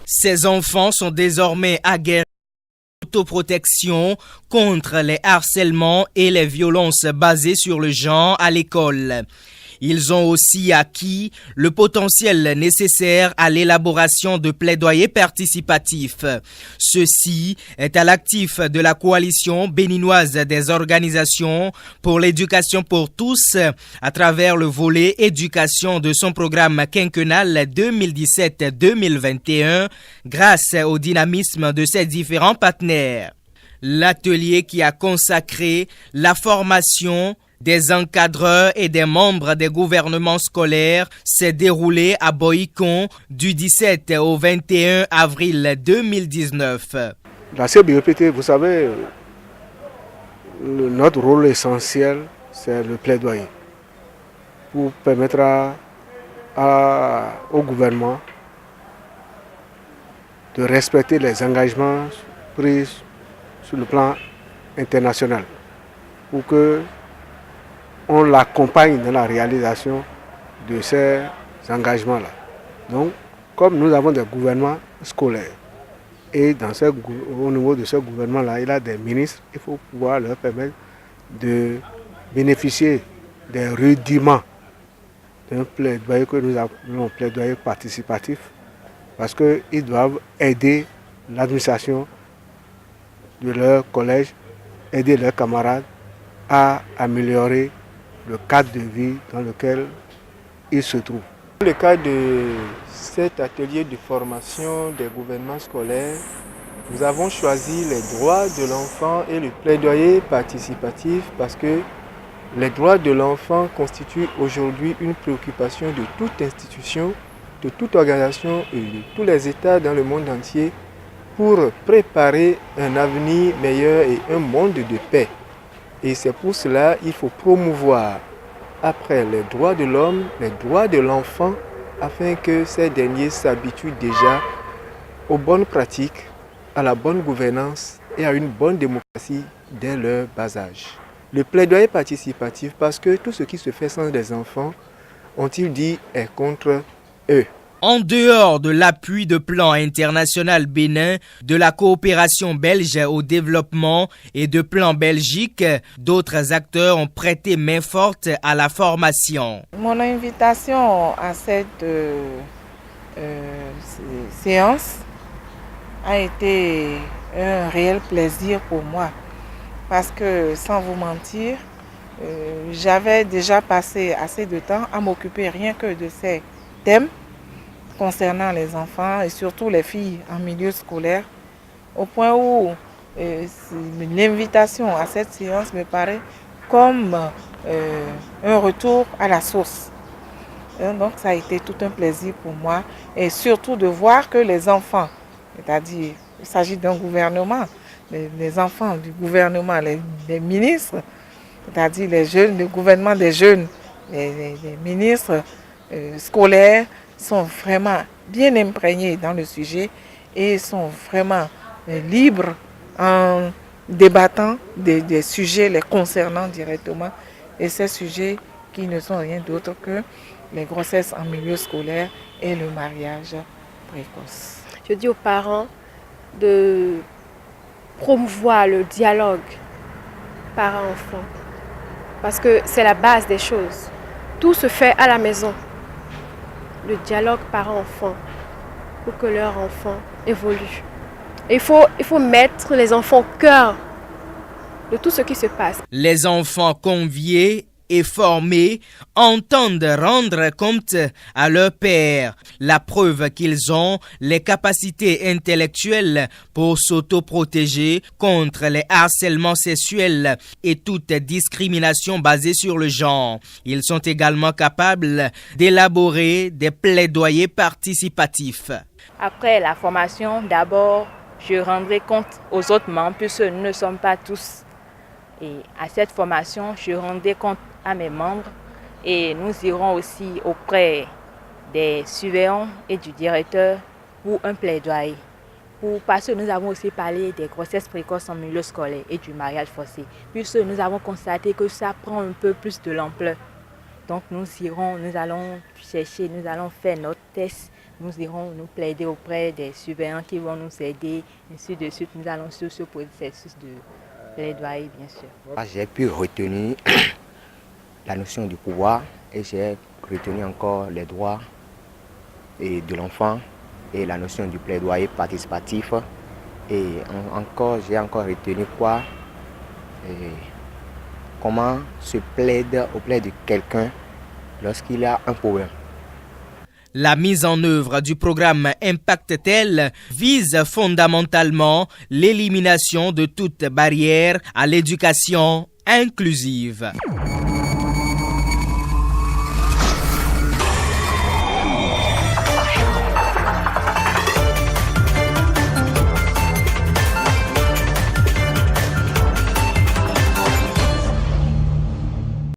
Ces enfants sont désormais aguerris d'autoprotection contre les harcèlements et les violences basées sur le genre à l'école. Ils ont aussi acquis le potentiel nécessaire à l'élaboration de plaidoyers participatifs. Ceci est à l'actif de la coalition béninoise des organisations pour l'éducation pour tous à travers le volet éducation de son programme quinquennal 2017-2021 grâce au dynamisme de ses différents partenaires. L'atelier qui a consacré la formation des encadreurs et des membres des gouvernements scolaires s'est déroulé à Boïcon du 17 au 21 avril 2019. La CBEPT, vous savez, notre rôle essentiel, c'est le plaidoyer pour permettre au gouvernement de respecter les engagements pris sur le plan international pour que on l'accompagne dans la réalisation de ces engagements-là. Donc, comme nous avons des gouvernements scolaires, et au niveau de ce gouvernement-là, il y a des ministres, il faut pouvoir leur permettre de bénéficier des rudiments d'un plaidoyer que nous appelons plaidoyer participatif, parce qu'ils doivent aider l'administration de leur collège, aider leurs camarades à améliorer le cadre de vie dans lequel ils se trouvent. Dans le cadre de cet atelier de formation des gouvernements scolaires, nous avons choisi les droits de l'enfant et le plaidoyer participatif parce que les droits de l'enfant constituent aujourd'hui une préoccupation de toute institution, de toute organisation et de tous les États dans le monde entier pour préparer un avenir meilleur et un monde de paix. Et c'est pour cela qu'il faut promouvoir après les droits de l'homme, les droits de l'enfant, afin que ces derniers s'habituent déjà aux bonnes pratiques, à la bonne gouvernance et à une bonne démocratie dès leur bas âge. Le plaidoyer participatif, parce que tout ce qui se fait sans des enfants, ont-ils dit, est contre eux. En dehors de l'appui de Plan International Bénin, de la coopération belge au développement et de Plan Belgique, d'autres acteurs ont prêté main forte à la formation. Mon invitation à cette séance a été un réel plaisir pour moi parce que, sans vous mentir, j'avais déjà passé assez de temps à m'occuper rien que de ces thèmes concernant les enfants et surtout les filles en milieu scolaire, au point où l'invitation à cette séance me paraît comme un retour à la source. Donc ça a été tout un plaisir pour moi et surtout de voir que les enfants, c'est-à-dire il s'agit d'un gouvernement, les enfants du gouvernement, les ministres, c'est-à-dire les jeunes, le gouvernement des jeunes, les ministres scolaires, sont vraiment bien imprégnés dans le sujet et sont vraiment libres en débattant des sujets les concernant directement. Et ces sujets qui ne sont rien d'autre que les grossesses en milieu scolaire et le mariage précoce. Je dis aux parents de promouvoir le dialogue parent-enfant parce que c'est la base des choses. Tout se fait à la maison. Le dialogue parent-enfant pour que leur enfant évolue. Et il faut mettre les enfants au cœur de tout ce qui se passe. Les enfants conviés et formés entendent rendre compte à leur père, la preuve qu'ils ont les capacités intellectuelles pour s'autoprotéger contre les harcèlements sexuels et toute discrimination basée sur le genre. Ils sont également capables d'élaborer des plaidoyers participatifs. Après la formation, d'abord, je rendrai compte aux autres membres puisque nous ne sommes pas tous. Et à cette formation, je rendrai compte à mes membres et nous irons aussi auprès des surveillants et du directeur pour un plaidoyer. Parce que nous avons aussi parlé des grossesses précoces en milieu scolaire et du mariage forcé, puisque nous avons constaté que ça prend un peu plus de l'ampleur. Donc nous allons chercher, nous allons faire notre test nous irons nous plaider auprès des surveillants qui vont nous aider, ainsi de suite. Nous allons sur ce processus de plaidoyer, bien sûr. J'ai pu retenir la notion du pouvoir et j'ai retenu encore les droits de l'enfant et la notion du plaidoyer participatif. Et j'ai encore retenu quoi? Comment se plaide auprès de quelqu'un lorsqu'il a un problème. La mise en œuvre du programme Impact-Tel vise fondamentalement l'élimination de toute barrière à l'éducation inclusive.